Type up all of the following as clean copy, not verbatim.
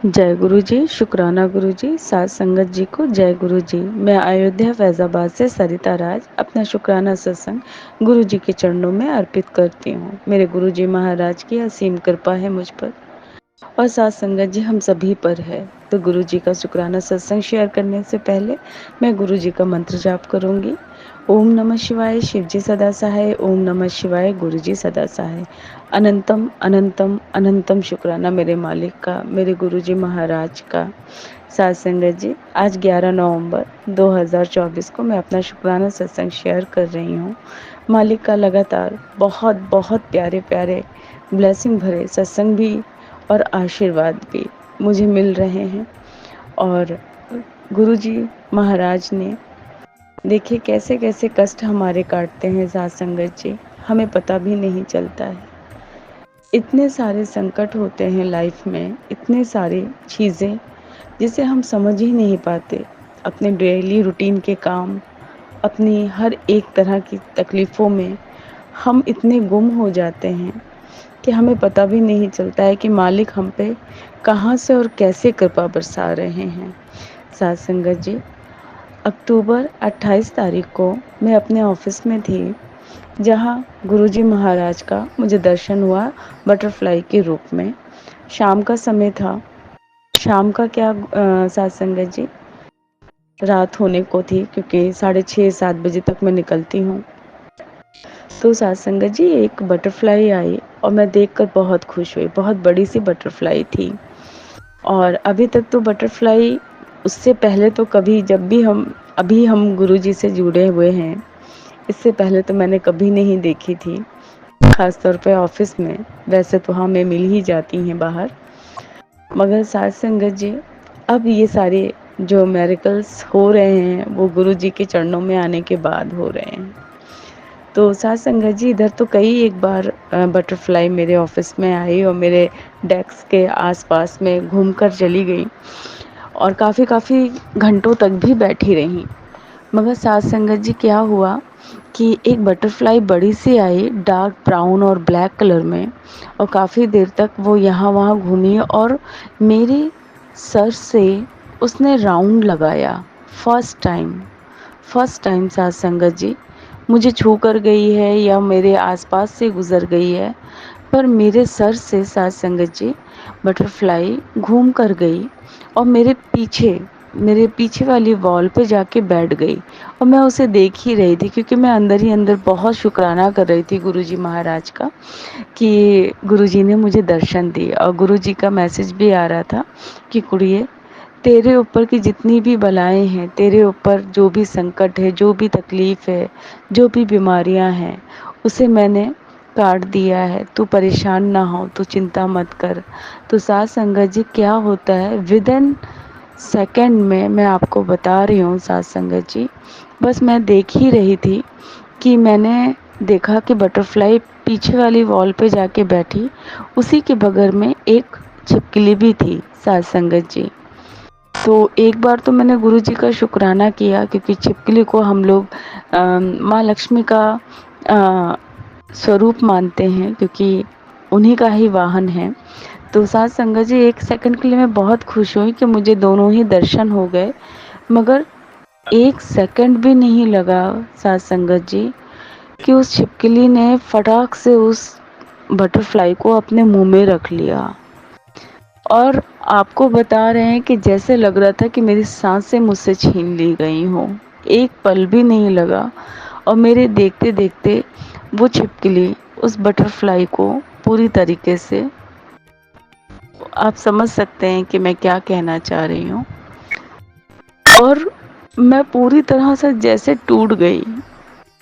जय गुरु जी, शुक्राना गुरु जी, साथ संगत जी को जय गुरु जी। मैं अयोध्या फैज़ाबाद से सरिता राज अपना शुक्राना सत्संग गुरु जी के चरणों में अर्पित करती हूँ। मेरे गुरु जी महाराज की असीम कृपा है मुझ पर और साथ संगत जी हम सभी पर है। तो गुरु जी का शुक्राना सत्संग शेयर करने से पहले मैं गुरु जी का मंत्र जाप करूँगी। ओम नमः शिवाय, शिव जी सदा सहाय। ओम नमः शिवाय, गुरु जी सदा सहाय। अनंतम अनंतम अनंतम शुक्राना मेरे मालिक का, मेरे गुरु जी महाराज का। साथ संगत जी, आज 11 नवंबर 2024 को मैं अपना शुक्राना सत्संग शेयर कर रही हूँ। मालिक का लगातार बहुत बहुत प्यारे प्यारे ब्लेसिंग भरे सत्संग भी और आशीर्वाद भी मुझे मिल रहे हैं। और गुरु जी महाराज ने देखिए कैसे कैसे कष्ट हमारे काटते हैं साथ संगत जी, हमें पता भी नहीं चलता है। इतने सारे संकट होते हैं लाइफ में, इतने सारी चीज़ें जिसे हम समझ ही नहीं पाते। अपने डेली रूटीन के काम, अपनी हर एक तरह की तकलीफ़ों में हम इतने गुम हो जाते हैं कि हमें पता भी नहीं चलता है कि मालिक हम पे कहाँ से और कैसे कृपा बरसा रहे हैं। साथ संगत जी, अक्टूबर 28 तारीख को मैं अपने ऑफिस में थी, जहाँ गुरुजी महाराज का मुझे दर्शन हुआ बटरफ्लाई के रूप में। शाम का समय था। शाम का क्या साथ संगत जी, रात होने को थी क्योंकि 6:30-7 बजे तक मैं निकलती हूँ। तो साथ संगत जी, एक बटरफ्लाई आई और मैं देखकर बहुत खुश हुई। बहुत बड़ी सी बटरफ्लाई थी और अभी तक तो बटरफ्लाई, उससे पहले तो कभी, जब भी हम गुरुजी से जुड़े हुए हैं, इससे पहले तो मैंने कभी नहीं देखी थी। ख़ास तौर पे ऑफिस में, वैसे तो हमें मिल ही जाती हैं बाहर, मगर साथ संगत जी, अब ये सारे जो मिरेकल्स हो रहे हैं वो गुरुजी के चरणों में आने के बाद हो रहे हैं। तो साथ संगत जी, इधर तो कई एक बार बटरफ्लाई मेरे ऑफिस में आई और मेरे डेस्क के आसपास में घूमकर चली गई और काफ़ी घंटों तक भी बैठी रहीं। मगर साथ संगत जी, क्या हुआ कि एक बटरफ्लाई बड़ी सी आई, डार्क ब्राउन और ब्लैक कलर में, और काफ़ी देर तक वो यहाँ वहाँ घूमी और मेरे सर से उसने राउंड लगाया। फर्स्ट टाइम साथ संगत जी, मुझे छू कर गई है या मेरे आसपास से गुज़र गई है, पर मेरे सर से साथ संगत जी बटरफ्लाई घूम कर गई और मेरे पीछे वाली वॉल पे जाके बैठ गई और मैं उसे देख ही रही थी, क्योंकि मैं अंदर ही अंदर बहुत शुक्राना कर रही थी गुरुजी महाराज का कि गुरुजी ने मुझे दर्शन दिए। और गुरुजी का मैसेज भी आ रहा था कि कुड़िए, तेरे ऊपर की जितनी भी बलाएं हैं, तेरे ऊपर जो भी संकट है, जो भी तकलीफ़ है, जो भी बीमारियां हैं, उसे मैंने काट दिया है। तू परेशान ना हो, तू चिंता मत कर। तो साथ संगत जी, क्या होता है विदिन सेकंड में, मैं आपको बता रही हूँ साथ संगत जी, बस मैं देख ही रही थी कि मैंने देखा कि बटरफ्लाई पीछे वाली वॉल पे जाके बैठी, उसी के बगल में एक छिपकली भी थी साथ संगत जी। तो एक बार तो मैंने गुरुजी का शुक्राना किया, क्योंकि छिपकली को हम लोग माँ लक्ष्मी का स्वरूप मानते हैं, क्योंकि उन्हीं का ही वाहन है। तो साथ संगत जी, एक सेकंड के लिए मैं बहुत खुश हुई कि मुझे दोनों ही दर्शन हो गए, मगर एक सेकंड भी नहीं लगा साथ संगत जी कि उस छिपकली ने फटाक से उस बटरफ्लाई को अपने मुंह में रख लिया। और आपको बता रहे हैं कि जैसे लग रहा था कि मेरी सांसें मुझसे छीन ली गई हों। एक पल भी नहीं लगा और मेरे देखते देखते वो छिपकली उस बटरफ्लाई को पूरी तरीके से, आप समझ सकते हैं कि मैं क्या कहना चाह रही हूँ, और मैं पूरी तरह से जैसे टूट गई।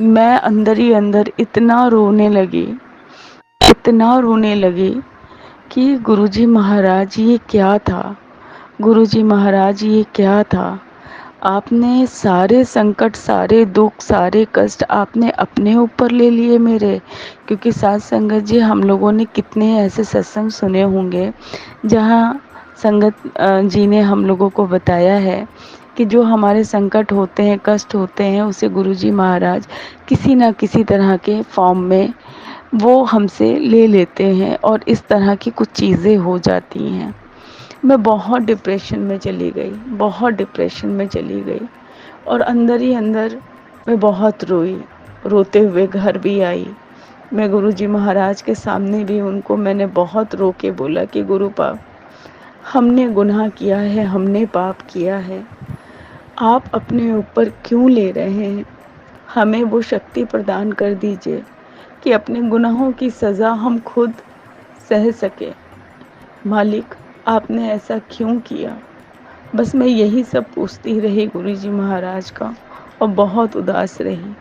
मैं अंदर ही अंदर इतना रोने लगी कि गुरुजी महाराज, ये क्या था? गुरुजी महाराज, ये क्या था? आपने सारे संकट, सारे दुख, सारे कष्ट आपने अपने ऊपर ले लिए मेरे। क्योंकि साथ संगत जी, हम लोगों ने कितने ऐसे सत्संग सुने होंगे जहाँ संगत जी ने हम लोगों को बताया है कि जो हमारे संकट होते हैं, कष्ट होते हैं, उसे गुरुजी महाराज किसी न किसी तरह के फॉर्म में वो हमसे ले लेते हैं और इस तरह की कुछ चीज़ें हो जाती हैं। मैं बहुत डिप्रेशन में चली गई, बहुत डिप्रेशन में चली गई और अंदर ही अंदर मैं बहुत रोई, रोते हुए घर भी आई। मैं गुरुजी महाराज के सामने भी उनको मैंने बहुत रो के बोला कि गुरु पाप, हमने गुनाह किया है, हमने पाप किया है, आप अपने ऊपर क्यों ले रहे हैं? हमें वो शक्ति प्रदान कर दीजिए कि अपने गुनाहों की सज़ा हम खुद सह सके। मालिक, आपने ऐसा क्यों किया? बस मैं यही सब पूछती रही गुरुजी महाराज का और बहुत उदास रही।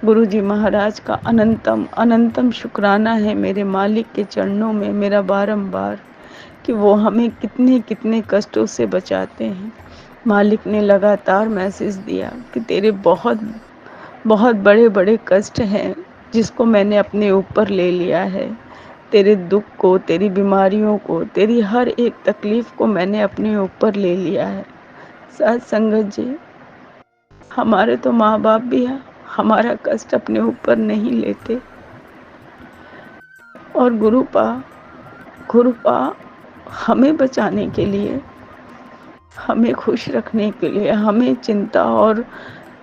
गुरुजी महाराज का अनंतम अनंतम शुक्राना है मेरे मालिक के चरणों में मेरा बारंबार, कि वो हमें कितने कितने कष्टों से बचाते हैं। मालिक ने लगातार मैसेज दिया कि तेरे बहुत बहुत बड़े बड़े कष्ट हैं जिसको मैंने अपने ऊपर ले लिया है। तेरे दुख को, तेरी बीमारियों को, तेरी हर एक तकलीफ़ को मैंने अपने ऊपर ले लिया है। साथ संगत जी, हमारे तो माँ बाप भी हैं, हमारा कष्ट अपने ऊपर नहीं लेते। और गुरुपा हमें बचाने के लिए, हमें खुश रखने के लिए, हमें चिंता और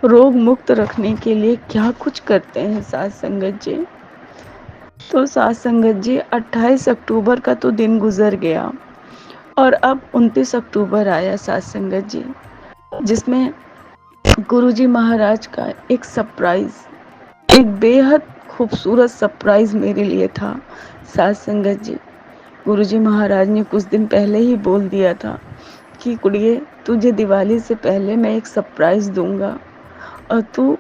रोग मुक्त रखने के लिए क्या कुछ करते हैं साथ संगत जी। तो साथ संगत जी, 28 अक्टूबर का तो दिन गुजर गया और अब 29 अक्टूबर आया साथ संगत जी, जिसमें गुरुजी महाराज का एक सरप्राइज, एक बेहद खूबसूरत सरप्राइज मेरे लिए था साथ संगत जी। गुरुजी महाराज ने कुछ दिन पहले ही बोल दिया था कि कुड़िए, तुझे दिवाली से पहले मैं एक सरप्राइज दूंगा और तू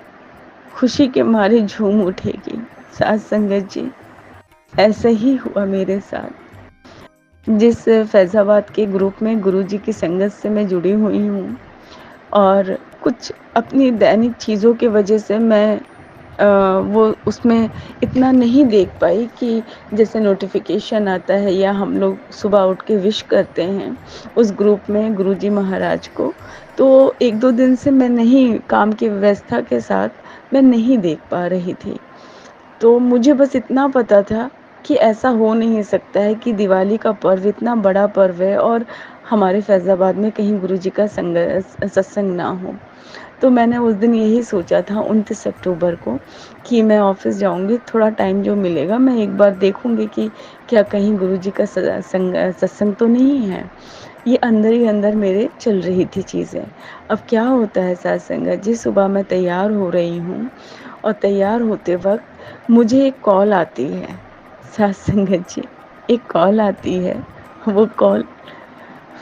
खुशी के मारे झूम उठेगी। साथ संगत जी, ऐसा ही हुआ मेरे साथ। जिस फैज़ाबाद के ग्रुप में गुरुजी की संगत से मैं जुड़ी हुई हूँ और कुछ अपनी दैनिक चीज़ों की वजह से मैं वो उसमें इतना नहीं देख पाई कि जैसे नोटिफिकेशन आता है या हम लोग सुबह उठ के विश करते हैं उस ग्रुप में गुरुजी महाराज को, तो एक दो दिन से मैं नहीं, काम की व्यवस्था के साथ मैं नहीं देख पा रही थी। तो मुझे बस इतना पता था कि ऐसा हो नहीं सकता है कि दिवाली का पर्व इतना बड़ा पर्व है और हमारे फैज़ाबाद में कहीं गुरुजी का सत्संग ना हो। तो मैंने उस दिन यही सोचा था 29 अक्टूबर को कि मैं ऑफ़िस जाऊँगी, थोड़ा टाइम जो मिलेगा मैं एक बार देखूँगी कि क्या कहीं गुरुजी का सत्संग तो नहीं है। ये अंदर ही अंदर मेरे चल रही थी चीज़ें। अब क्या होता है साथ संगत जी, सुबह मैं तैयार हो रही हूँ और तैयार होते वक्त मुझे एक कॉल आती है साथ संगत जी, एक कॉल आती है। वो कॉल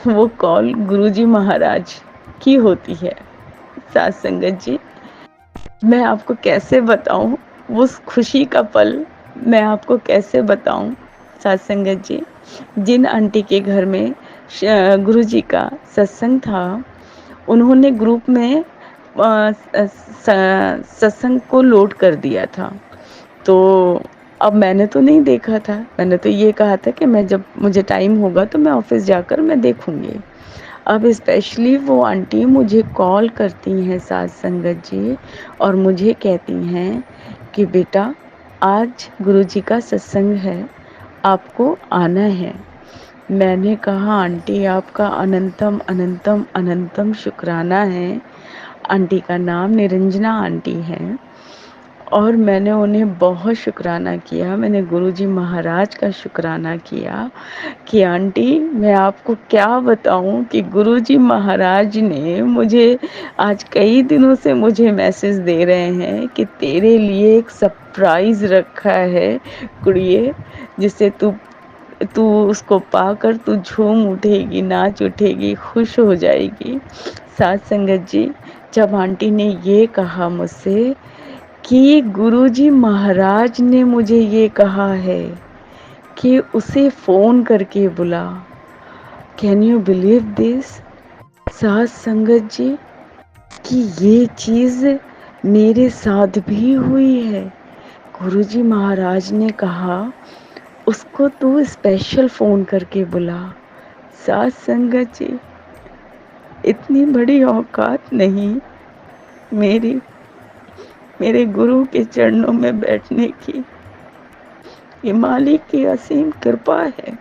वो कॉल गुरुजी महाराज की होती है साथ संगत जी। मैं आपको कैसे बताऊं उस खुशी का पल, मैं आपको कैसे बताऊं साथ संगत जी। जिन आंटी के घर में गुरुजी का सत्संग था, उन्होंने ग्रुप में सत्संग को लोड कर दिया था। तो अब मैंने तो नहीं देखा था, मैंने तो ये कहा था कि मैं जब मुझे टाइम होगा तो मैं ऑफ़िस जाकर मैं देखूँगी। अब स्पेशली वो आंटी मुझे कॉल करती हैं साथ संगत जी और मुझे कहती हैं कि बेटा, आज गुरुजी का सत्संग है, आपको आना है। मैंने कहा आंटी, आपका अनंतम अनंतम अनंतम शुक्राना है। आंटी का नाम निरंजना आंटी है और मैंने उन्हें बहुत शुक्राना किया, मैंने गुरुजी महाराज का शुक्राना किया कि आंटी, मैं आपको क्या बताऊं कि गुरुजी महाराज ने मुझे आज कई दिनों से मुझे मैसेज दे रहे हैं कि तेरे लिए एक सरप्राइज़ रखा है कुड़िए, जिसे तू तू उसको पाकर तू झूम उठेगी, नाच उठेगी, खुश हो जाएगी। साथ संगत जी, जब आंटी ने ये कहा मुझसे कि गुरुजी महाराज ने मुझे ये कहा है कि उसे फ़ोन करके बुला, कैन यू बिलीव दिस साथ संगत जी, कि ये चीज़ मेरे साथ भी हुई है। गुरुजी महाराज ने कहा उसको तू स्पेशल फ़ोन करके बुला। साथ संगत जी, इतनी बड़ी औकात नहीं मेरी, मेरे गुरु के चरणों में बैठने की। ये मालिक की असीम कृपा है।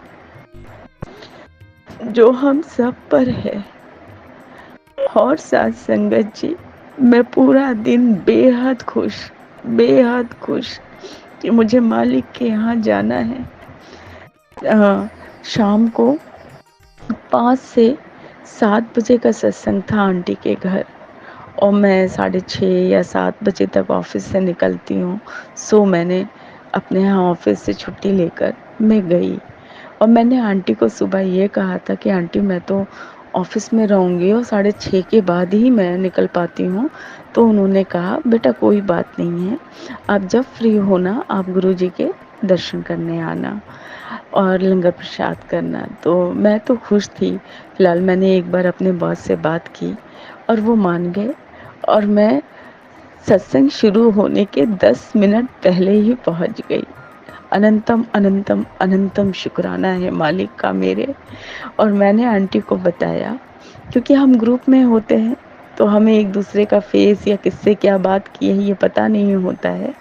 जो हम सब पर है। और साथ संगत जी, मैं पूरा दिन बेहद खुश कि मुझे मालिक के यहाँ जाना है। शाम को 5 से 7 बजे का सत्संग था आंटी के घर, और मैं 6:30 या 7 बजे तक ऑफिस से निकलती हूँ। सो मैंने अपने यहाँ ऑफिस से छुट्टी लेकर मैं गई, और मैंने आंटी को सुबह ये कहा था कि आंटी मैं तो ऑफिस में रहूँगी और 6:30 के बाद ही मैं निकल पाती हूँ। तो उन्होंने कहा बेटा कोई बात नहीं है, आप जब फ्री होना आप गुरुजी के दर्शन करने आना और लंगर प्रसाद करना। तो मैं तो खुश थी। फिलहाल मैंने एक बार अपने बॉस से बात की और वो मान गए, और मैं सत्संग शुरू होने के 10 मिनट पहले ही पहुंच गई। अनंतम अनंतम अनंतम शुक्राना है मालिक का मेरे। और मैंने आंटी को बताया, क्योंकि हम ग्रुप में होते हैं तो हमें एक दूसरे का फेस या किससे क्या बात की है ये पता नहीं होता है।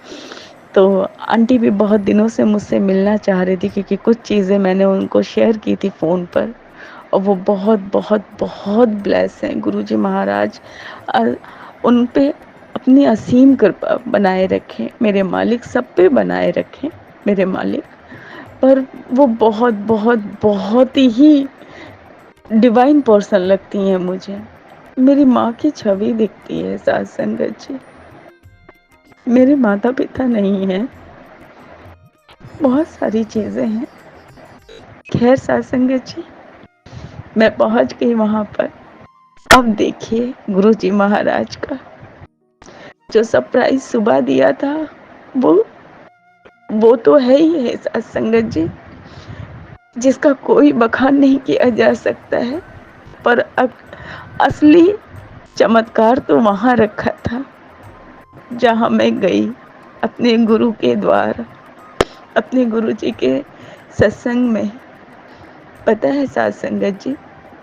तो आंटी भी बहुत दिनों से मुझसे मिलना चाह रही थी, क्योंकि कुछ चीज़ें मैंने उनको शेयर की थी फ़ोन पर, और वो बहुत बहुत बहुत ब्लेस हैं। गुरुजी महाराज उन पे अपनी असीम कृपा बनाए रखें, मेरे मालिक सब पे बनाए रखें मेरे मालिक। पर वो बहुत बहुत बहुत ही डिवाइन पर्सन लगती हैं मुझे। मेरी माँ की छवि दिखती है साथ संगत जी। मेरे माता पिता नहीं हैं, बहुत सारी चीज़ें हैं। खैर साथ संगत जी, मैं पहुंच गई वहां पर। अब देखिए गुरुजी महाराज का जो सरप्राइज सुबह दिया था, वो वो तो है ही है साथ संगत जी, जिसका कोई बखान नहीं किया जा सकता है। पर असली चमत्कार तो वहां रखा था जहां मैं गई अपने गुरु के द्वार, अपने गुरु जी के सत्संग में। पता है साथ संगत जी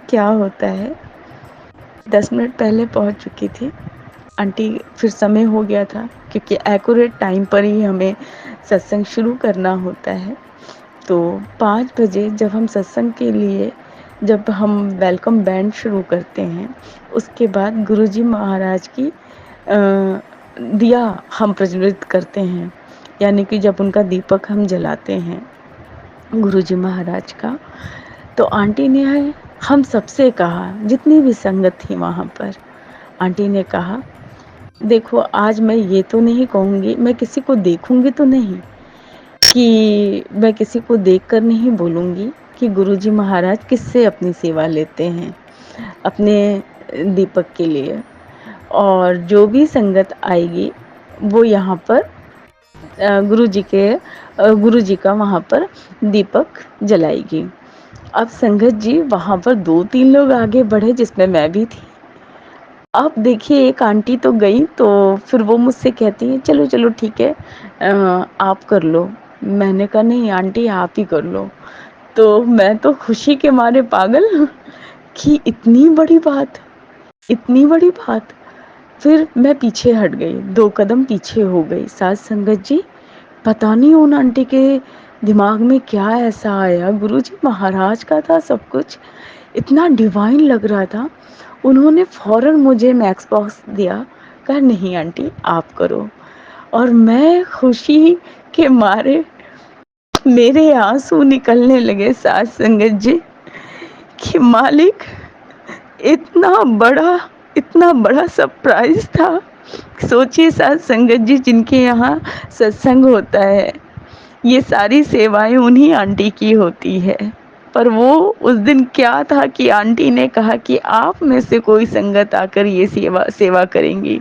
क्या होता है, 10 मिनट पहले पहुंच चुकी थी आंटी। फिर समय हो गया था, क्योंकि एक्यूरेट टाइम पर ही हमें सत्संग शुरू करना होता है। तो 5 बजे जब हम सत्संग के लिए, जब हम वेलकम बैंड शुरू करते हैं, उसके बाद गुरुजी महाराज की दिया हम प्रज्वलित करते हैं, यानी कि जब उनका दीपक हम जलाते हैं गुरुजी महाराज का। तो आंटी ने हम सबसे कहा, जितनी भी संगत थी वहाँ पर, आंटी ने कहा देखो आज मैं ये तो नहीं कहूँगी, मैं किसी को देखूँगी तो नहीं, कि मैं किसी को देखकर नहीं बोलूँगी कि गुरुजी महाराज किससे अपनी सेवा लेते हैं अपने दीपक के लिए। और जो भी संगत आएगी वो यहाँ पर गुरुजी का वहाँ पर दीपक जलाएगी। अब संगत जी वहाँ पर 2-3 लोग आगे बढ़े, जिसमें मैं भी थी। अब देखिए एक आंटी तो गई, तो फिर वो मुझसे कहती है चलो चलो ठीक है आप कर लो। मैंने कहा नहीं आंटी आप ही कर लो। तो मैं तो खुशी के मारे पागल कि इतनी बड़ी बात। फिर मैं पीछे हट गई, 2 कदम पीछे हो गई। साथ संगत जी पता नहीं उन आंटी के दिमाग में क्या ऐसा आया, गुरुजी महाराज का था सब कुछ, इतना डिवाइन लग रहा था। उन्होंने फौरन मुझे मैक्स बॉक्स दिया, कहा नहीं आंटी आप करो। और मैं खुशी के मारे मेरे आंसू निकलने लगे साथ संगत जी कि मालिक इतना बड़ा इतना बड़ा सरप्राइज था। सोचिए साथ संगत जी जिनके यहाँ सत्संग होता है, ये सारी सेवाएं उन्हीं आंटी की होती है। पर वो उस दिन क्या था कि आंटी ने कहा कि आप में से कोई संगत आकर ये सेवा सेवा करेंगी।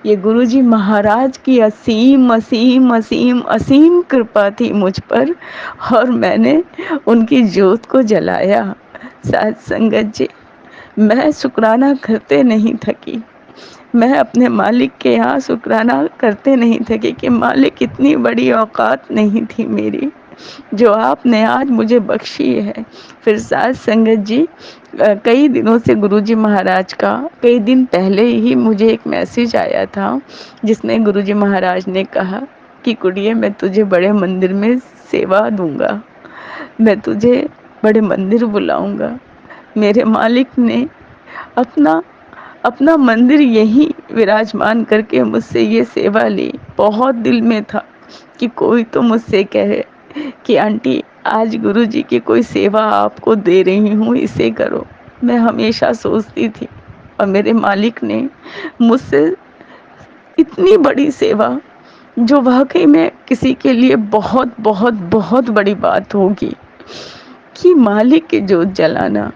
ये गुरुजी महाराज की असीम असीम असीम असीम कृपा थी मुझ पर, और मैंने उनकी ज्योत को जलाया। साथ संगत जी मैं शुक्राना करते नहीं थकी, मैं अपने मालिक के यहाँ शुक्राना करते नहीं थकी कि मालिक इतनी बड़ी औकात नहीं थी मेरी जो आपने आज मुझे बख्शी है। फिर साथ संगत जी कई दिनों से गुरुजी महाराज का, कई दिन पहले ही मुझे एक मैसेज आया था जिसमें गुरुजी महाराज ने कहा कि कुड़िए मैं तुझे बड़े मंदिर में सेवा दूंगा, मैं तुझे बड़े मंदिर बुलाऊंगा। मेरे मालिक ने अपना अपना मंदिर यहीं विराजमान करके मुझसे ये सेवा ली। बहुत दिल में था कि कोई तो मुझसे कहे कि आंटी आज गुरुजी की कोई सेवा आपको दे रही हूँ, इसे करो। मैं हमेशा सोचती थी और मेरे मालिक ने मुझसे इतनी बड़ी सेवा, जो वाकई में किसी के लिए बहुत बहुत बहुत बड़ी बात होगी, कि मालिक की जोत जलाना।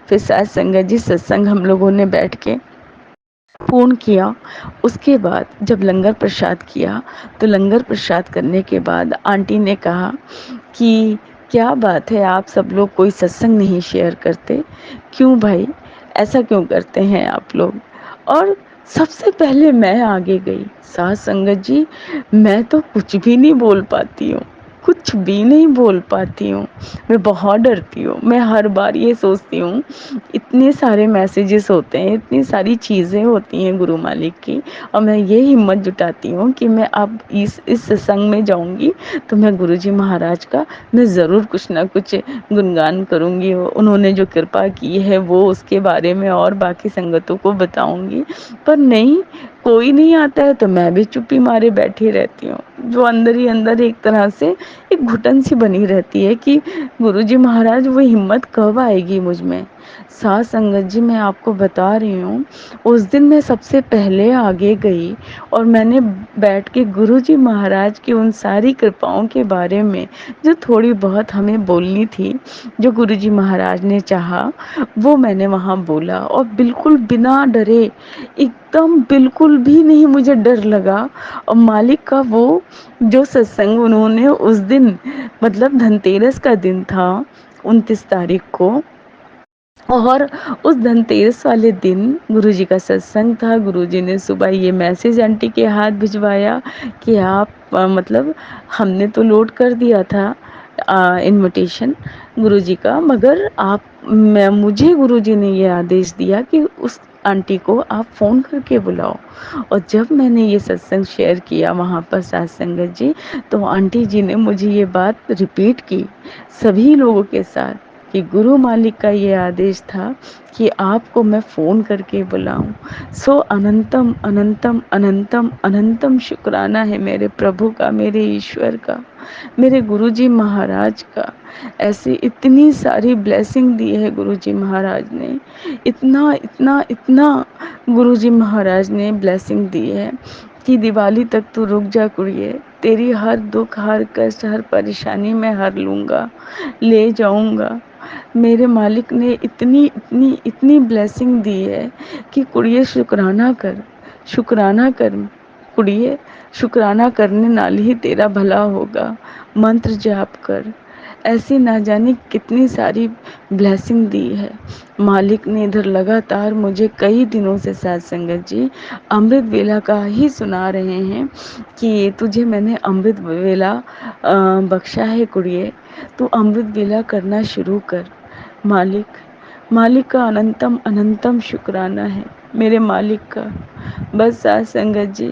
फिर साथ संगत जी सत्संग हम लोगों ने बैठ के पूर्ण किया। उसके बाद जब लंगर प्रसाद किया, तो लंगर प्रसाद करने के बाद आंटी ने कहा कि क्या बात है, आप सब लोग कोई सत्संग नहीं शेयर करते, क्यों भाई, ऐसा क्यों करते हैं आप लोग। और सबसे पहले मैं आगे गई। साथ संगत जी, मैं तो कुछ भी नहीं बोल पाती हूँ, कुछ भी नहीं बोल पाती हूँ। मैं बहुत डरती हूँ। मैं हर बार ये सोचती हूँ, इतने सारे मैसेजेस होते हैं, इतनी सारी चीज़ें होती हैं गुरु मालिक की, और मैं ये हिम्मत जुटाती हूँ कि मैं अब इस सत्संग में जाऊँगी तो मैं गुरुजी महाराज का मैं ज़रूर कुछ ना कुछ गुणगान करूँगी। उन्होंने जो कृपा की है वो उसके बारे में और बाकी संगतों को बताऊँगी। पर नहीं, कोई नहीं आता है तो मैं भी चुप्पी मारे बैठी रहती हूँ, जो अंदर ही अंदर एक तरह से एक घुटन सी बनी रहती है कि गुरुजी महाराज वो हिम्मत कब आएगी मुझ में। साथ संगत जी, मैं आपको बता रही हूँ, उस दिन मैं सबसे पहले आगे गई और मैंने बैठ के गुरुजी महाराज की उन सारी कृपाओं के बारे में जो थोड़ी बहुत हमें बोलनी थी, जो गुरुजी महाराज ने चाहा वो मैंने वहाँ बोला, और बिल्कुल बिना डरे, एकदम बिल्कुल भी नहीं मुझे डर लगा। और मालिक का वो जो सत्संग उन्होंने उस दिन, मतलब धनतेरस का दिन था, 29 तारीख को, और उस धनतेरस वाले दिन गुरुजी का सत्संग था। गुरुजी ने सुबह ये मैसेज आंटी के हाथ भिजवाया कि आप मतलब हमने तो लोड कर दिया था इनविटेशन गुरुजी का, मगर आप मैं मुझे गुरुजी ने ये आदेश दिया कि उस आंटी को आप फ़ोन करके बुलाओ। और जब मैंने ये सत्संग शेयर किया वहाँ पर साथ संगत जी, तो आंटी जी ने मुझे ये बात रिपीट की सभी लोगों के साथ कि गुरु मालिक का ये आदेश था कि आपको मैं फ़ोन करके बुलाऊं। सो अनंतम अनंतम अनंतम अनंतम शुक्राना है मेरे प्रभु का, मेरे ईश्वर का, मेरे गुरुजी महाराज का। ऐसी इतनी सारी ब्लेसिंग दी है गुरुजी महाराज ने, इतना इतना इतना गुरुजी महाराज ने ब्लेसिंग दी है कि दिवाली तक तू रुक जा कुड़िए, तेरी हर दुख, हर कष्ट, हर परेशानी मैं हर लूँगा, ले जाऊँगा। मेरे मालिक ने इतनी इतनी इतनी ब्लेसिंग दी है कि कुड़िए शुक्राना कर, शुक्राना कर कुड़िए, शुक्राना करने नाल ही तेरा भला होगा। मंत्र जाप कर। ऐसी ना जाने कितनी सारी ब्लेसिंग दी है मालिक ने। इधर लगातार मुझे कई दिनों से साथ संगत जी अमृत वेला का ही सुना रहे हैं कि तुझे मैंने अमृत वेला बख्शा है कुड़िए, तू अमृत वेला करना शुरू कर। मालिक मालिक का अनंतम अनंतम शुक्राना है मेरे मालिक का। बस साथ संगत जी,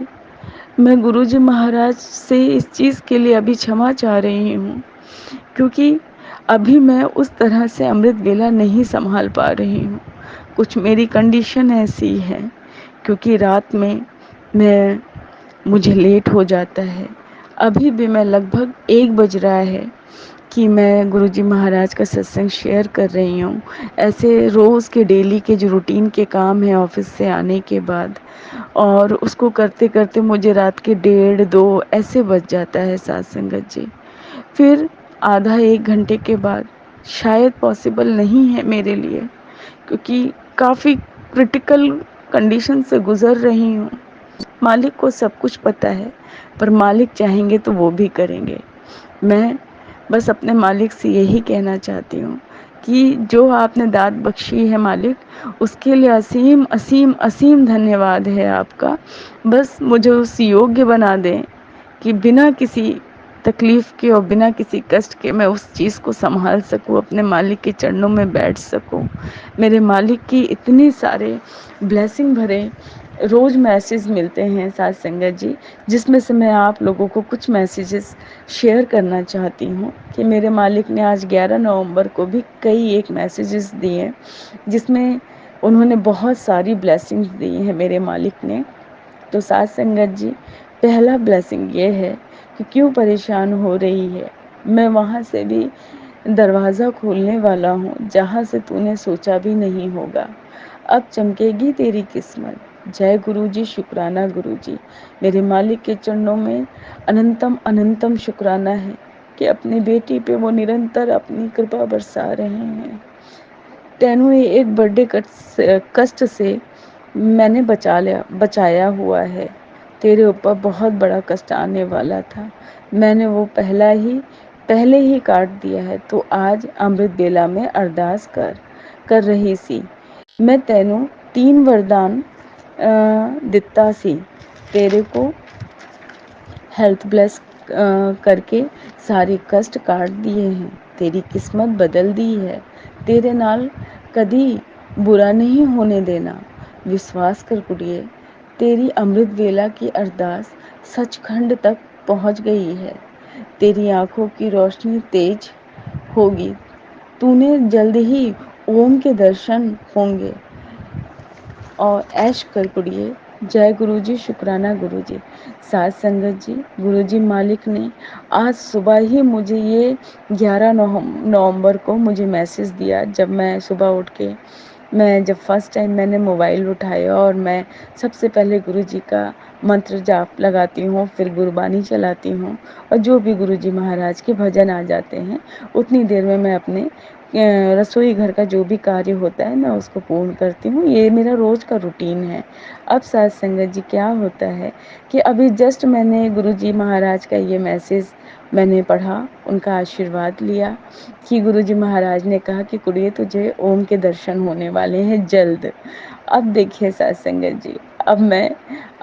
मैं गुरुजी महाराज से इस चीज़ के लिए अभी क्षमा चाह रही हूँ, क्योंकि अभी मैं उस तरह से अमृत वेला नहीं संभाल पा रही हूँ। कुछ मेरी कंडीशन ऐसी है, क्योंकि रात में मैं मुझे लेट हो जाता है। अभी भी मैं लगभग 1 बज रहा है कि मैं गुरुजी महाराज का सत्संग शेयर कर रही हूँ। ऐसे रोज़ के डेली के जो रूटीन के काम हैं ऑफिस से आने के बाद, और उसको करते करते मुझे रात के 1:30-2 ऐसे बज जाता है साथ संगत जी। फिर आधा 1 घंटे के बाद शायद पॉसिबल नहीं है मेरे लिए, क्योंकि काफ़ी क्रिटिकल कंडीशन से गुज़र रही हूँ। मालिक को सब कुछ पता है, पर मालिक चाहेंगे तो वो भी करेंगे। मैं बस अपने मालिक से यही कहना चाहती हूँ कि जो आपने दात बख्शी है मालिक, उसके लिए असीम असीम असीम धन्यवाद है आपका। बस मुझे उस योग्य बना दें कि बिना किसी तकलीफ़ के और बिना किसी कष्ट के मैं उस चीज़ को संभाल सकूँ, अपने मालिक के चरणों में बैठ सकूँ। मेरे मालिक की इतनी सारे ब्लेसिंग भरे रोज़ मैसेज मिलते हैं साथ संगत जी, जिसमें से मैं आप लोगों को कुछ मैसेजेस शेयर करना चाहती हूँ कि मेरे मालिक ने आज 11 नवंबर को भी कई एक मैसेजेस दिए, जिसमें उन्होंने बहुत सारी ब्लेसिंग्स दी हैं मेरे मालिक ने। तो साथ संगत जी, पहला ब्लेसिंग ये है कि क्यों परेशान हो रही है, मैं वहाँ से भी दरवाज़ा खोलने वाला हूँ जहाँ से तूने सोचा भी नहीं होगा। अब चमकेगी तेरी किस्मत। जय गुरु जी, शुक्राना गुरु जी। मेरे मालिक के चरणों में अनंतम अनंतम शुक्राना है कि अपनी बेटी पे वो निरंतर अपनी कृपा बरसा रहे हैं। तेनू एक बर्थडे कष्ट से मैंने बचाया हुआ है। तेरे ऊपर बहुत बड़ा कष्ट आने वाला था, मैंने वो पहले ही काट दिया है। तो आज अमृत बेला में अरदास कर रही सी। मैं तेनू 3 वरदान दिता सी, तेरे को हेल्थ ब्लेस करके सारे कष्ट काट दिए हैं, तेरी किस्मत बदल दी है। तेरे नाल कदी बुरा नहीं होने देना, विश्वास कर कुड़िए। तेरी अमृत वेला की अरदास सचखंड तक पहुंच गई है। तेरी आंखों की रोशनी तेज होगी, तूने जल्द ही ओम के दर्शन होंगे और ऐश कर कुड़िए। जय गुरु जी, शुक्राना गुरु जी। साथ संगत जी, गुरु जी मालिक ने आज सुबह ही मुझे ये 11 नवंबर को मुझे मैसेज दिया। जब मैं सुबह उठ के जब फर्स्ट टाइम मैंने मोबाइल उठाया और मैं सबसे पहले गुरु जी का मंत्र जाप लगाती हूँ, फिर गुरबानी चलाती हूँ और जो भी गुरु जी महाराज के भजन आ जाते हैं, उतनी देर में मैं अपने रसोई घर का जो भी कार्य होता है मैं उसको पूर्ण करती हूँ। ये मेरा रोज़ का रूटीन है। अब साथ संगत जी, क्या होता है कि अभी जस्ट मैंने गुरु जी महाराज का ये मैसेज मैंने पढ़ा, उनका आशीर्वाद लिया कि गुरु जी महाराज ने कहा कि कुड़िए तुझे ओम के दर्शन होने वाले हैं जल्द। अब देखिए साथ संगत जी, अब मैं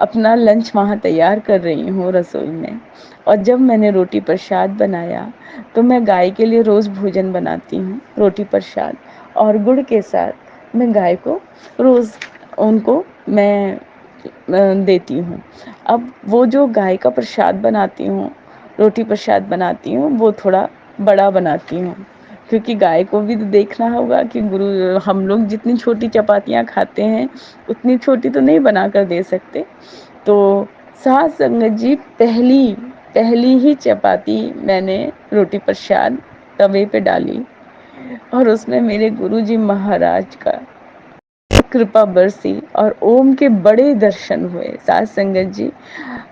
अपना लंच वहाँ तैयार कर रही हूँ रसोई में, और जब मैंने रोटी प्रसाद बनाया तो मैं गाय के लिए रोज़ भोजन बनाती हूँ, रोटी प्रसाद और गुड़ के साथ मैं गाय को रोज़ उनको मैं देती हूँ। अब वो जो गाय का प्रसाद बनाती हूँ, रोटी प्रसाद बनाती हूँ, वो थोड़ा बड़ा बनाती हूँ, क्योंकि गाय को भी तो देखना होगा कि गुरु हम लोग जितनी छोटी चपातियाँ खाते हैं उतनी छोटी तो नहीं बना कर दे सकते। तो साथ संगत जी, पहली ही चपाती मैंने रोटी प्रसाद तवे पे डाली और उसमें मेरे गुरुजी महाराज का कृपा बरसी और ओम के बड़े दर्शन हुए। साथ संगत जी,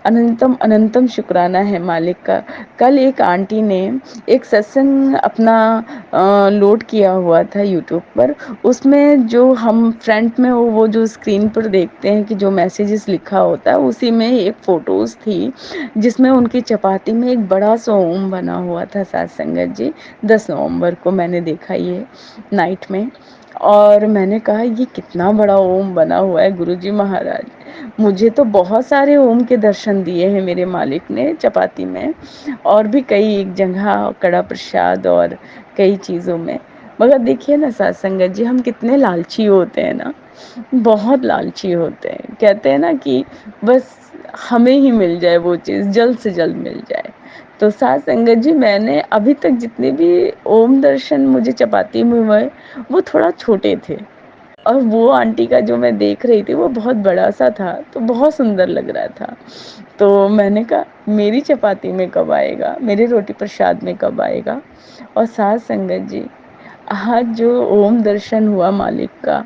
अनंतम अनंतम शुक्राना है मालिक का। कल एक आंटी ने एक सत्संग अपना लोड किया हुआ था यूट्यूब पर। उसमें जो हम फ्रंट में वो जो स्क्रीन पर देखते हैं कि जो मैसेजेस लिखा होता है, उसी में एक फ़ोटोज़ थी जिसमें उनकी चपाती में एक बड़ा सा ओम बना हुआ था। साथ संगत जी, 10 नवंबर को मैंने देखा ये नाइट में, और मैंने कहा ये कितना बड़ा ओम बना हुआ है गुरुजी महाराज। मुझे तो बहुत सारे ओम के दर्शन दिए हैं मेरे मालिक ने चपाती में, और भी कई एक जगह कड़ा प्रसाद और कई चीज़ों में। मगर देखिए ना साथ संगत जी, हम कितने लालची होते हैं ना, बहुत लालची होते हैं। कहते हैं ना कि बस हमें ही मिल जाए वो चीज़, जल्द से जल्द मिल जाए। तो साथ संगत जी, मैंने अभी तक जितने भी ओम दर्शन मुझे चपाती में हुए, वो थोड़ा छोटे थे, और वो आंटी का जो मैं देख रही थी वो बहुत बड़ा सा था, तो बहुत सुंदर लग रहा था। तो मैंने कहा मेरी चपाती में कब आएगा, मेरे रोटी प्रसाद में कब आएगा। और साथ संगत जी, आज जो ओम दर्शन हुआ मालिक का,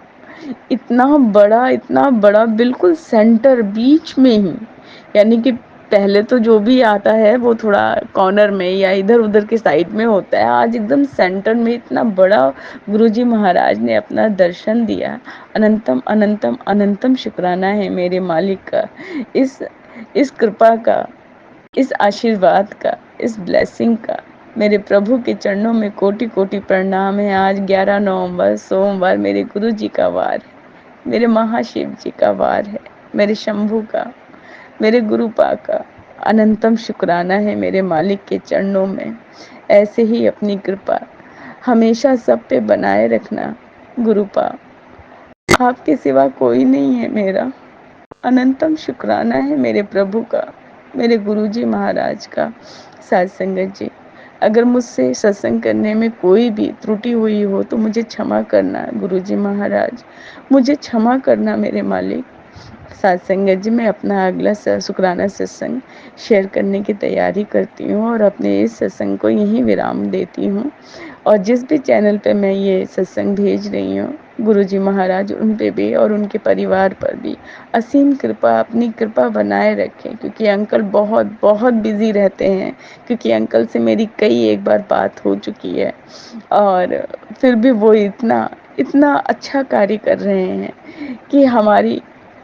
इतना बड़ा बिल्कुल सेंटर बीच में ही, यानी कि पहले तो जो भी आता है वो थोड़ा कॉर्नर में या इधर उधर के साइड में होता है, आज एकदम सेंटर में इतना बड़ा गुरुजी महाराज ने अपना दर्शन दिया। अनंतम अनंतम अनंतम शुक्राना है मेरे मालिक का, इस कृपा का, इस आशीर्वाद का, इस ब्लेसिंग का। मेरे प्रभु के चरणों में कोटि कोटि प्रणाम है। आज 11 नवंबर सोमवार मेरे गुरु जी का वार है, मेरे महाशिव जी का वार है, मेरे शंभू का, मेरे गुरुपा का अनंतम शुक्राना है मेरे मालिक के चरणों में। ऐसे ही अपनी कृपा हमेशा सब पे बनाए रखना गुरुपा। आपके सिवा कोई नहीं है मेरा। अनंतम शुक्राना है मेरे प्रभु का, मेरे गुरुजी महाराज का। साथ संगत जी, अगर मुझसे सत्संग करने में कोई भी त्रुटि हुई हो तो मुझे क्षमा करना गुरुजी महाराज, मुझे क्षमा करना मेरे मालिक। साथ संगत जी, मैं अपना अगला शुक्राना सत्संग शेयर करने की तैयारी करती हूँ और अपने इस सत्संग को यहीं विराम देती हूँ। और जिस भी चैनल पे मैं ये सत्संग भेज रही हूँ, गुरुजी महाराज उन पे भी और उनके परिवार पर भी असीम कृपा, अपनी कृपा बनाए रखें, क्योंकि अंकल बहुत बहुत बिजी रहते हैं, क्योंकि अंकल से मेरी कई एक बार बात हो चुकी है और फिर भी वो इतना इतना अच्छा कार्य कर रहे हैं कि हमारी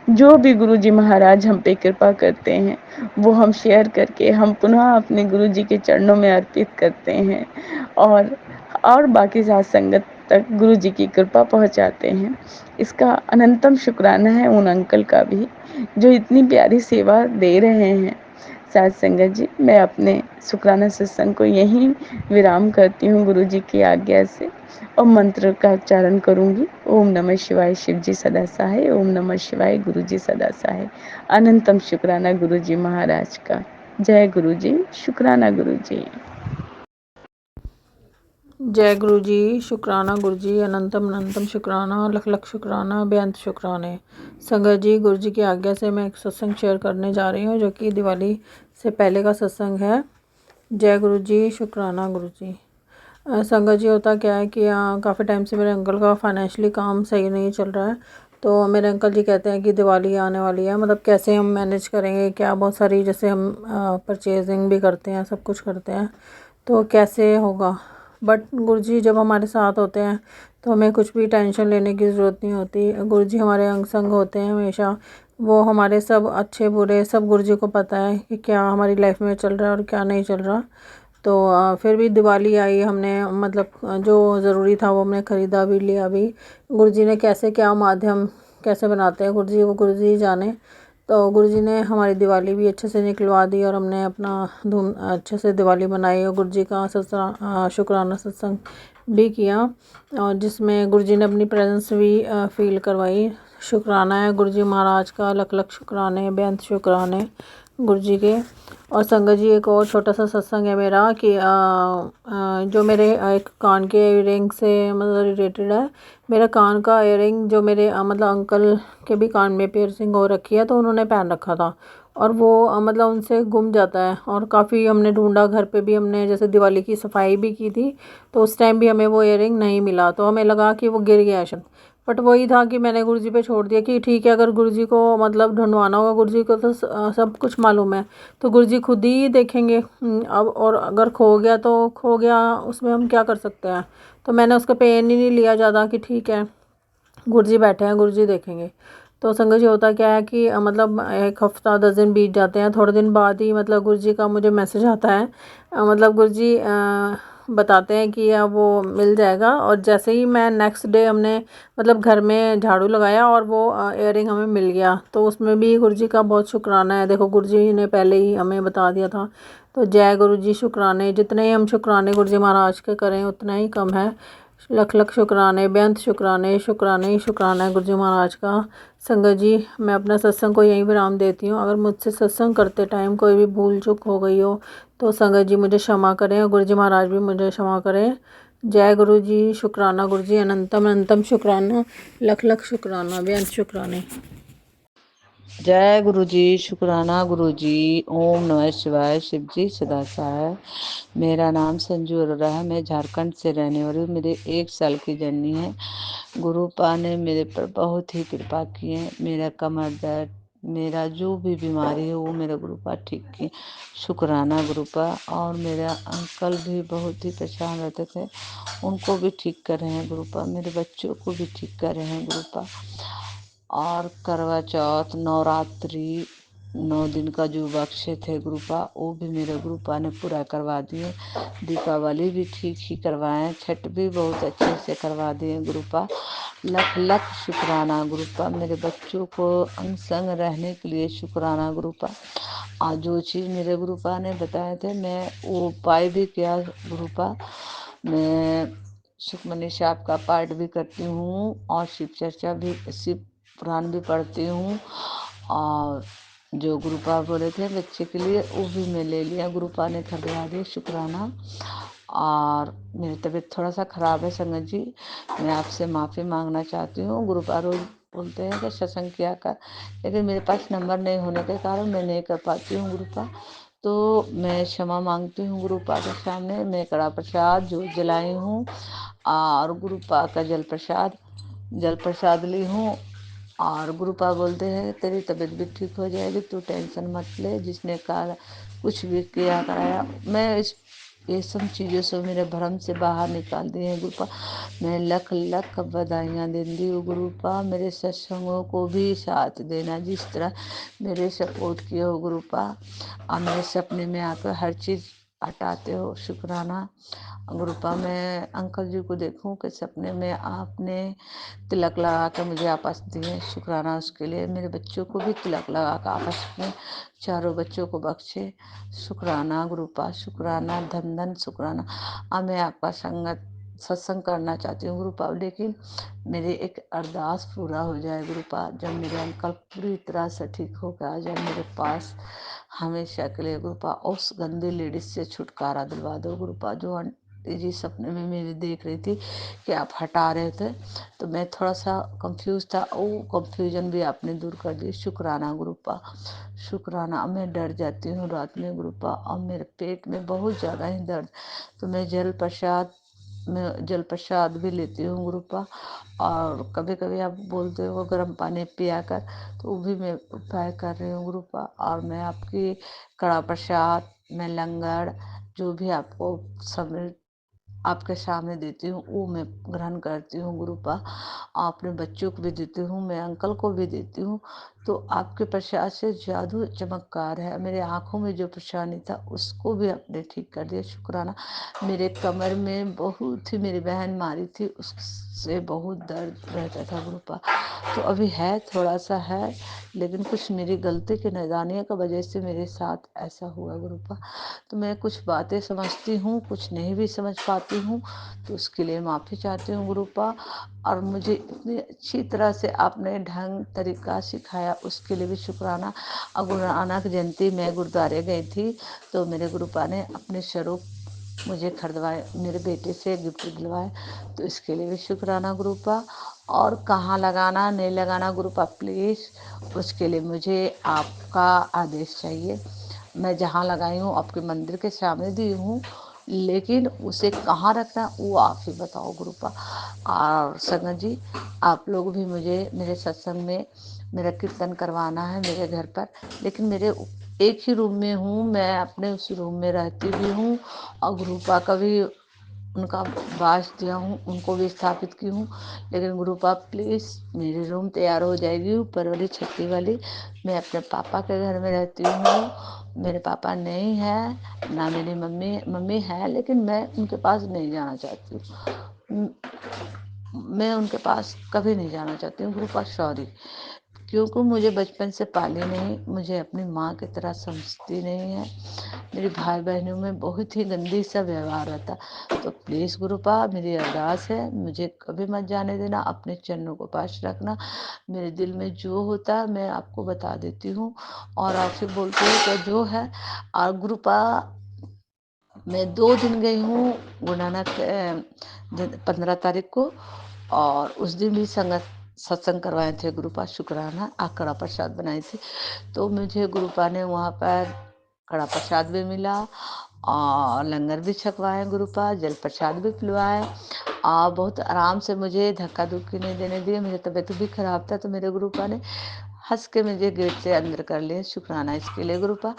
जो भी गुरुजी महाराज हम पे कृपा करते हैं वो हम शेयर करके हम पुनः अपने गुरुजी के चरणों में अर्पित करते हैं और बाकी साथ संगत तक गुरुजी की कृपा पहुंचाते हैं। इसका अनंतम शुक्राना है उन अंकल का भी जो इतनी प्यारी सेवा दे रहे हैं। साथ संगत जी, मैं अपने शुक्राना सत्संग को यहीं विराम करती हूँ गुरुजी की आज्ञा से और मंत्र का उच्चारण करूंगी। ओम नमः शिवाय, शिव जी सदा सहाय। ओम नमः शिवाय, गुरु जी सदा सहाय। अनंतम शुक्राना गुरु जी महाराज का। जय गुरु जी, शुक्राना गुरु जी। जय गुरु जी, शुक्राना गुरु जी, अनंतम अनंतम शुक्राना, लख लख शुक्राना, बेअंत शुक्राने। संगत जी, गुरु जी की आज्ञा से मैं एक सत्संग शेयर करने जा रही हूँ जो कि दिवाली से पहले का सत्संग है। जय गुरु जी, शुक्राना गुरु जी। संगत जी, होता क्या है कि काफ़ी टाइम से मेरे अंकल का फाइनेंशियली काम सही नहीं चल रहा है। तो मेरे अंकल जी कहते हैं कि दिवाली आने वाली है, मतलब कैसे हम मैनेज करेंगे, क्या बहुत सारी जैसे हम परचेजिंग भी करते हैं, सब कुछ करते हैं, तो कैसे होगा। बट गुरुजी जब हमारे साथ होते हैं तो हमें कुछ भी टेंशन लेने की ज़रूरत नहीं होती। गुरुजी हमारे अंग संग होते हैं हमेशा। वो हमारे सब अच्छे बुरे सब गुरुजी को पता है कि क्या हमारी लाइफ में चल रहा है और क्या नहीं चल रहा। तो फिर भी दिवाली आई, हमने मतलब जो ज़रूरी था वो हमने ख़रीदा भी, लिया भी। गुरुजी ने कैसे क्या माध्यम कैसे बनाते हैं गुरुजी, वो गुरुजी जाने। तो गुरुजी ने हमारी दिवाली भी अच्छे से निकलवा दी और हमने अपना धूम अच्छे से दिवाली मनाई और गुरुजी का शुक्राना सत्संग भी किया और जिसमें गुरुजी ने अपनी प्रेजेंस भी फील करवाई। शुक्राना है गुरुजी महाराज का, लख लख शुक्राने, बेअंत शुक्राने गुरुजी के। और संगत जी, एक और छोटा सा सत्संग है मेरा कि जो मेरे एक कान के इयरिंग से मतलब रिलेटेड है। मेरा कान का इयरिंग जो मेरे मतलब अंकल के भी कान में पियर्सिंग हो रखी है, तो उन्होंने पहन रखा था और वो मतलब उनसे गुम जाता है और काफ़ी हमने ढूंढा, घर पे भी हमने जैसे दिवाली की सफाई भी की थी तो उस टाइम भी हमें वो इयरिंग नहीं मिला, तो हमें लगा कि वो गिर गया शायद। बट वही था कि मैंने गुरुजी पे छोड़ दिया कि ठीक है, अगर गुरुजी को मतलब ढूंढवाना होगा, गुरुजी को तो सब कुछ मालूम है, तो गुरुजी खुद ही देखेंगे। अब और अगर खो गया तो खो गया, उसमें हम क्या कर सकते हैं। तो मैंने उसका पेन ही नहीं लिया ज़्यादा कि ठीक है गुरुजी बैठे हैं, गुरुजी देखेंगे। तो संगत जी, होता क्या है कि मतलब एक हफ्ता 10 दिन बीत जाते हैं, थोड़े दिन बाद ही मतलब गुरुजी का मुझे मैसेज आता है। मतलब गुरुजी बताते हैं कि वो मिल जाएगा। और जैसे ही मैं नेक्स्ट डे हमने मतलब घर में झाड़ू लगाया और वो इयरिंग हमें मिल गया, तो उसमें भी गुरुजी का बहुत शुक्राना है। देखो गुरुजी ने पहले ही हमें बता दिया था। तो जय गुरुजी, शुक्राने। जितने ही हम शुक्राने गुरुजी महाराज के करें उतना ही कम है। लख लख शुक्राने, बेअंत शुक्राने, शुक्राने ही शुक्राना है गुरुजी महाराज का। संगत जी, मैं अपना सत्संग को यहीं विराम देती हूँ। अगर मुझसे सत्संग करते टाइम कोई भी भूल चूक हो गई हो तो संगत जी मुझे क्षमा करें और गुरुजी महाराज भी मुझे क्षमा करें। जय गुरु जी, शुक्राना गुरु जी, अनंतम अनंतम शुक्राना, लख लख शुक्राना, बेअंत शुक्राने। जय गुरु जी, शुक्राना गुरु जी। ओम नमः शिवाय, शिव जी सदा सहाय। मेरा नाम संजू अरोरा है, मैं झारखंड से रहने वाली हूँ। मेरे 1 साल की जर्नी है। गुरुपा ने मेरे पर बहुत ही कृपा की है। मेरा कमर दर्द, मेरा जो भी बीमारी है वो मेरा गुरुपा ठीक की। शुक्राना गुरुपा। और मेरा अंकल भी बहुत ही परेशान रहते थे, उनको भी ठीक कर रहे हैं गुरुपा। मेरे बच्चों को भी ठीक कर रहे हैं गुरुपा। और करवा चौथ, नवरात्रि, 9 दिन का जो बख्शे थे गुरुपा, वो भी मेरे गुरुपा ने पूरा करवा दिए। दीपावली भी ठीक ही करवाएं, छठ भी बहुत अच्छे से करवा दिए गुरुपा। लख लख शुक्राना गुरुपा। मेरे बच्चों को अंग संग रहने के लिए शुक्राना गुरुपा। आज जो चीज़ मेरे गुरुपा ने बताए थे मैं वो उपाय भी किया गुरुपा। मैं सुखमनी साहब का पाठ भी करती हूँ और शिव चर्चा भी, शिव पुराण भी पढ़ती हूँ और जो गुरुपा बोले थे बच्चे के लिए वो भी मैं ले लिया, गुरुपा ने खरीदवा दिया, शुक्राना। और मेरी तबीयत थोड़ा सा ख़राब है संगत जी, मैं आपसे माफ़ी मांगना चाहती हूँ। गुरुपा रोज बोलते हैं कि सत्संग किया कर, लेकिन मेरे पास नंबर नहीं होने के कारण मैं नहीं कर पाती हूँ गुरुपा। तो मैं क्षमा मांगती हूँ गुरुपा के सामने। मैं कड़ा प्रसाद जो जलाई हूँ और गुरुपा का जल प्रसाद ली हूँ। और गुरुपा बोलते हैं तेरी तबीयत भी ठीक हो जाएगी, तू टेंशन मत ले, जिसने कहा कुछ भी किया कराया। मैं इस ये सब चीज़ों से मेरे भ्रम से बाहर निकाल दिए हैं गुरुपा। मैं लख लख बधाइयाँ देंदी हूँ गुरुपा। मेरे सत्संगों को भी साथ देना, जिस तरह मेरे सपोर्ट किए हो गुरुपा, और मेरे सपने में आकर हर चीज़ हटाते हो, शुक्राना गुरुपा। मैं अंकल जी को देखूं कि सपने में आपने तिलक लगा कर मुझे आपस दिए, शुक्राना उसके लिए। मेरे बच्चों को भी तिलक लगा कर आपस में चारों बच्चों को बख्शे, शुक्राना गुरुपा, शुक्राना धन धन शुक्राना। अब मैं आपका सत्संग करना चाहती हूँ गुरुपा, लेकिन मेरी एक अरदास पूरा हो जाए गुरुपा। जब मेरे अंकल पूरी तरह से ठीक होकर आ जाए मेरे पास हमेशा के लिए गुरुपा, उस गंदी लेडीज से छुटकारा दिलवा दो गुरुपा, जो आंटी जी सपने में मेरे देख रही थी कि आप हटा रहे थे, तो मैं थोड़ा सा कंफ्यूज था, वो कंफ्यूजन भी आपने दूर कर दी, शुक्राना गुरुपा, शुक्राना। मैं डर जाती हूँ रात में गुरुपा, और मेरे पेट में बहुत ज़्यादा ही दर्द, तो मैं जल प्रसाद भी लेती हूँ गुरुपा। और कभी कभी आप बोलते हो गर्म पानी पिया कर, तो वो भी मैं उपाय कर रही हूँ गुरुपा। और मैं आपकी कड़ा प्रसाद, मैं लंगर, जो भी आपको समय आपके सामने देती हूँ वो मैं ग्रहण करती हूँ गुरुपा। अपने बच्चों को भी देती हूँ, मैं अंकल को भी देती हूँ। तो आपके प्रसाद से जादू चमत्कार है, मेरे आँखों में जो परेशानी था उसको भी आपने ठीक कर दिया, शुक्राना। मेरे कमर में बहुत ही मेरी बहन मारी थी, उससे बहुत दर्द रहता था गुरुपा, तो अभी है थोड़ा सा है, लेकिन कुछ मेरी गलती के नादानियों की वजह से मेरे साथ ऐसा हुआ गुरुपा। तो मैं कुछ बातें समझती हूँ, कुछ नहीं भी समझ पाती हूँ, तो उसके लिए माफ़ी चाहती हूँ गुरुपा। और मुझे इतनी अच्छी तरह से आपने ढंग तरीका सिखाया उसके लिए भी शुक्राना। और गुरु नानक जयंती में गुरुद्वारे गई थी, तो मेरे गुरुपा ने अपने स्वरूप मुझे खरीदवाए, मेरे बेटे से गिफ्ट दिलवाए, तो इसके लिए भी शुक्राना गुरुपा। और कहाँ लगाना नहीं लगाना गुरुपा प्लीज़ उसके लिए मुझे आपका आदेश चाहिए। मैं जहाँ लगाई हूँ आपके मंदिर के सामने दी हूँ, लेकिन उसे कहाँ रखना वो आप ही बताओ गुरुपा। और संगत जी आप लोग भी मुझे मेरे सत्संग में मेरा कीर्तन करवाना है मेरे घर पर, लेकिन मेरे एक ही रूम में हूँ, मैं अपने उस रूम में रहती भी हूँ, और गुरुपा का भी उनका बास दिया हूँ, उनको भी स्थापित की हूँ। लेकिन गुरुपा प्लीज़ मेरी रूम तैयार हो जाएगी ऊपर वाली छत्ती वाली, मैं अपने पापा के घर में रहती हूँ, मेरे पापा नहीं है ना, मेरी मम्मी है, लेकिन मैं उनके पास नहीं जाना चाहती हूँ, मैं उनके पास कभी नहीं जाना चाहती हूँ गुरुपा, सॉरी। क्योंकि मुझे बचपन से पाली नहीं, मुझे अपनी माँ की तरह समझती नहीं है, मेरे भाई बहनों में बहुत ही गंदी सा व्यवहार रहता। तो प्लीज़ गुरुपा मेरी अरदास है मुझे कभी मत जाने देना, अपने चरणों को पास रखना, मेरे दिल में जो होता है मैं आपको बता देती हूँ, और आपसे बोलती हूँ कि जो है। और गुरुपा मैं 2 दिन गई हूँ गुरु नानक 15 तारीख को, और उस दिन भी संगत सत्संग करवाए थे गुरुपा, शुक्राना। कड़ा प्रसाद बनाई थी, तो मुझे गुरुपा ने वहाँ पर कड़ा प्रसाद भी मिला, और लंगर भी छकवाए गुरुपा, जल प्रसाद भी पिलवाए, और बहुत आराम से मुझे धक्का धुक्की नहीं देने दिए। मेरी तबीयत भी खराब था, तो मेरे गुरुपा ने हंस के मुझे गेट से अंदर कर लिए, शुक्राना इसके लिए गुरुपा।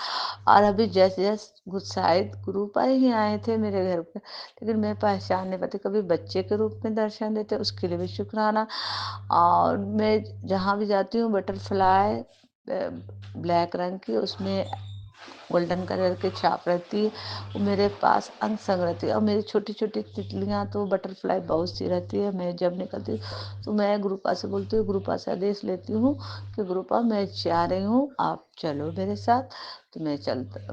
और अभी जैसे जैसे शायद गुरुपा ही आए थे मेरे घर पे, लेकिन मैं पहचान नहीं पाती, कभी बच्चे के रूप में दर्शन देते, उसके लिए भी शुक्राना। और मैं जहाँ भी जाती हूँ बटरफ्लाई ब्लैक रंग की, उसमें गोल्डन कलर की छाप रहती है, वो मेरे पास अंग संग रहती है, और मेरी छोटी छोटी तितलियाँ तो बटरफ्लाई बहुत सी रहती है। मैं जब निकलती हूँ तो मैं गुरुपा से बोलती हूँ, गुरुपा से आदेश लेती हूँ कि गुरुपा मैं जा रही हूँ, आप चलो मेरे साथ, तो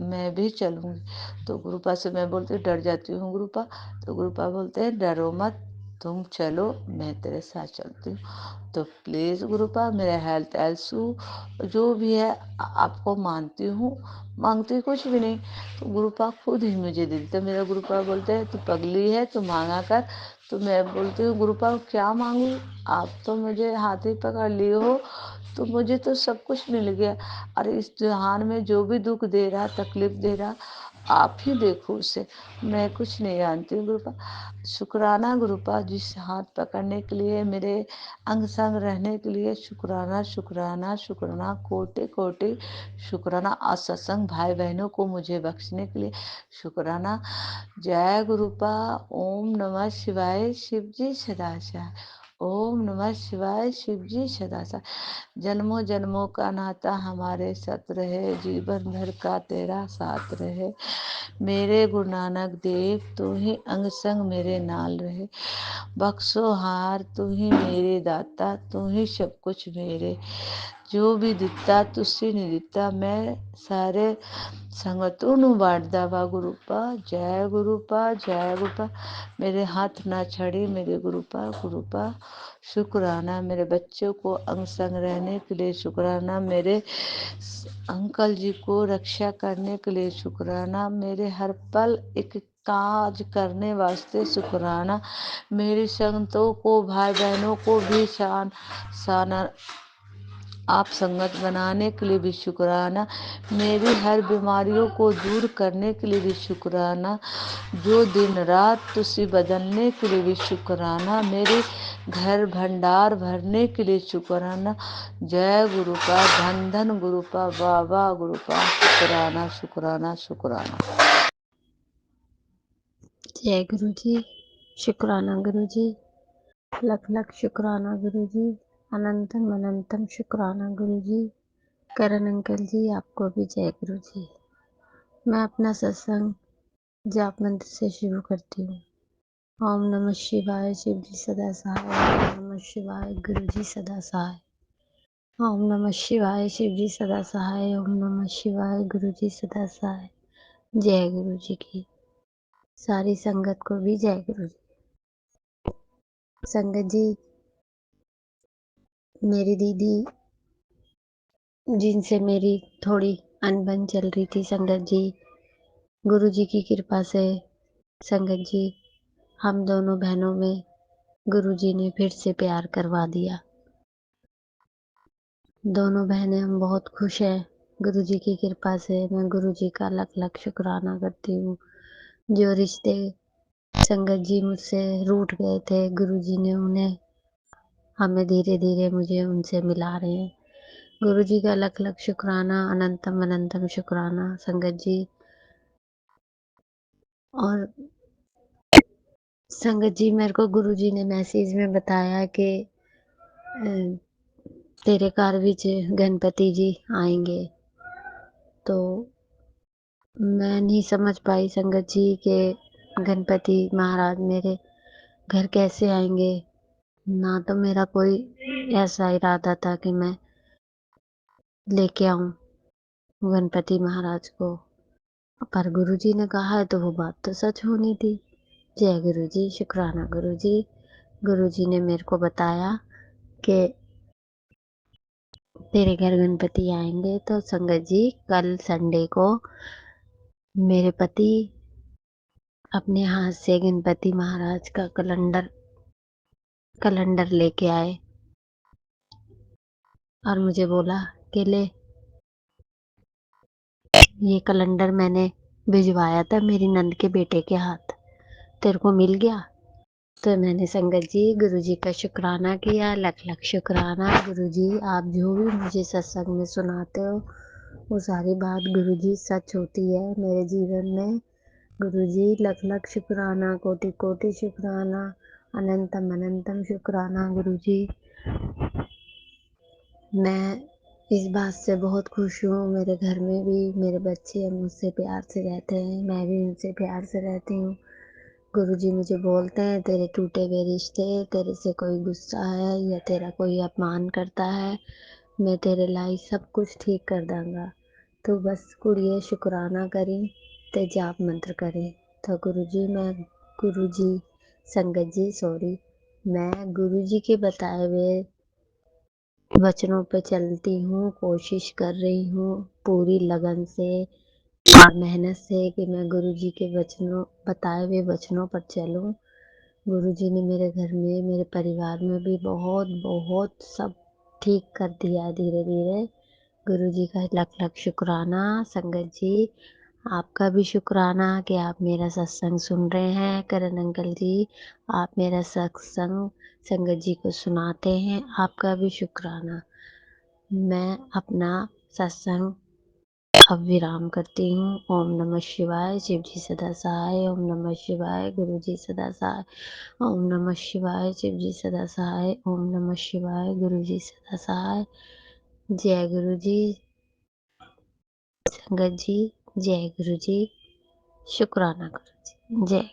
मैं भी चलूँगी। तो गुरुपा से मैं बोलती हूँ डर जाती हूँ गुरुपा, तो गुरुपा बोलते हैं डरो मत, तुम चलो, मैं तेरे साथ चलती हूँ। तो प्लीज़ गुरुपा, मेरा हेल्थ इशू जो भी है आपको मानती हूँ, मांगती कुछ भी नहीं, तो गुरुपा खुद ही मुझे दे देते। मेरा गुरुपा बोलते हैं तू पगली है, तू मांगा कर। तो मैं बोलती हूँ गुरुपा क्या मांगू, आप तो मुझे हाथ ही पकड़ लिए हो, तो मुझे तो सब कुछ मिल गया। अरे इस जहान में जो भी दुख दे रहा, तकलीफ दे रहा, आप ही देखो उसे, मैं कुछ नहीं जानती हूँ गुरुपा। शुक्राना गुरुपा, जिस हाथ पकड़ने के लिए, मेरे अंग संग रहने के लिए शुक्राना शुक्राना शुक्राना, कोटि कोटि शुक्राना। और सत्संग भाई बहनों को मुझे बख्शने के लिए शुक्राना। जय गुरुपा। ओम नमः शिवाय, शिव जी सदा चाह। ओम नमः शिवाय, शिव जी सदा चाह। जन्मों जन्मों का नाता हमारे साथ रहे, जीवन भर का तेरा साथ रहे। मेरे गुरु नानक देव तू ही अंग संग मेरे नाल रहे। बख्शो हार तू ही मेरे दाता, तू ही सब कुछ मेरे। जो भी दिता तुझसे नहीं दिता, मैं सारे संगतों ਨੂੰ बांटदा वा गुरुपा। जय गुरुपा, जय गुरुपा। मेरे हाथ ना छड़ी मेरे गुरुपा, गुरुपा शुक्राना। मेरे बच्चों को अंग संग रहने के लिए शुक्राना। मेरे अंकल जी को रक्षा करने के लिए शुक्राना। मेरे हर पल एक काज करने वास्ते शुक्राना। मेरी संगतों को, भाई बहनों को भी शान आप संगत बनाने के लिए भी शुक्राना। मेरी हर बीमारियों को दूर करने के लिए भी शुक्राना। जो दिन रात तुझसे बदलने के लिए भी शुक्राना। मेरे घर भंडार भरने के लिए शुक्राना। जय गुरुपा, धन धन गुरुपा, बाबा गुरुपा, शुक्राना शुक्राना शुक्राना। जय गुरु जी। शुक्राना गुरु जी। लख लख शुक्राना गुरु जी। अनंतम अनंतम शुक्राना गुरु जी। करण अंकल जी आपको भी जय गुरु जी। मैं अपना सत्संग जाप मंत्र से शुरू करती हूँ। ओम नमः शिवाय, शिव जी सदा सहाय। ओम नमः शिवाय, गुरु जी सदा सहाय। ओम नमः शिवाय, शिव जी सदा सहाय। ओम नमः शिवाय, गुरु जी सदा सहाय। जय गुरु जी की। सारी संगत को भी जय गुरु जी। संगत जी, मेरी दीदी जिनसे मेरी थोड़ी अनबन चल रही थी, संगत जी, गुरु जी की कृपा से संगत जी, हम दोनों बहनों में गुरु जी ने फिर से प्यार करवा दिया। दोनों बहनें हम बहुत खुश हैं गुरु जी की कृपा से। मैं गुरु जी का लख लख शुक्राना करती हूँ। जो रिश्ते संगत जी मुझसे रूठ गए थे, गुरु जी ने उन्हें हमें धीरे धीरे मुझे उनसे मिला रहे हैं। गुरु जी का लख लख शुक्राना, अनंतम अनंतम शुक्राना संगत जी। और संगत जी, मेरे को गुरु जी ने मैसेज में बताया कि तेरे घर विच गणपति जी आएंगे। तो मैं नहीं समझ पाई संगत जी के गणपति महाराज मेरे घर कैसे आएंगे। ना तो मेरा कोई ऐसा इरादा था कि मैं लेके आऊं गणपति महाराज को, पर गुरु जी ने कहा है तो वो बात तो सच होनी थी। जय गुरु जी, शुक्राना गुरु जी। गुरु जी ने मेरे को बताया कि तेरे घर गणपति आएंगे। तो संगत जी, कल संडे को मेरे पति अपने हाथ से गणपति महाराज का कैलेंडर लेके आए और मुझे बोला कि ले, ये कैलेंडर मैंने भिजवाया था मेरी नंद के बेटे के हाथ, तेरे को मिल गया। तो मैंने संगत जी गुरु जी का शुक्राना किया, लख लख शुक्राना गुरु जी। आप जो भी मुझे सत्संग में सुनाते हो वो सारी बात गुरु जी सच होती है मेरे जीवन में। गुरु जी लख लख शुक्राना, कोटि कोटि शुक्राना, अनंतम अनंतम शुक्राना गुरु जी। मैं इस बात से बहुत खुश हूँ। मेरे घर में भी मेरे बच्चे मुझसे प्यार से रहते हैं, मैं भी उनसे प्यार से रहती हूँ। गुरुजी मुझे बोलते हैं तेरे टूटे हुए रिश्ते, तेरे से कोई गुस्सा है या तेरा कोई अपमान करता है, मैं तेरे लाई सब कुछ ठीक कर दूंगा। तो बस कुड़िए शुक्राना करी ते जाप मंत्र करें। तो गुरुजी, मैं गुरुजी संगत जी सॉरी, मैं गुरुजी के बताए हुए वचनों पे चलती हूँ, कोशिश कर रही हूँ पूरी लगन से और मेहनत से कि मैं गुरुजी के बताए हुए वचनों पर चलूँ। गुरुजी ने मेरे घर में, मेरे परिवार में भी बहुत सब ठीक कर दिया है धीरे-धीरे। गुरुजी का लख-लख शुक्राना। संगत जी, आपका भी शुक्राना कि आप मेरा सत्संग सुन रहे हैं। करण अंकल जी, आप मेरा सत्संग संगत जी को सुनाते हैं, आपका भी शुक्राना। मैं अपना सत्संग अब विराम करती हूँ। ओम नमः शिवाय, शिव जी सदा सहाय। ओम नमः शिवाय, गुरु जी सदा सहाय। ओम नमः शिवाय, शिव जी सदा सहाय। ओम नमः शिवाय, गुरु जी सदा सहाय। जय गुरु जी, संगत जी, जय गुरु जी, शुक्राना गुरु जी, जय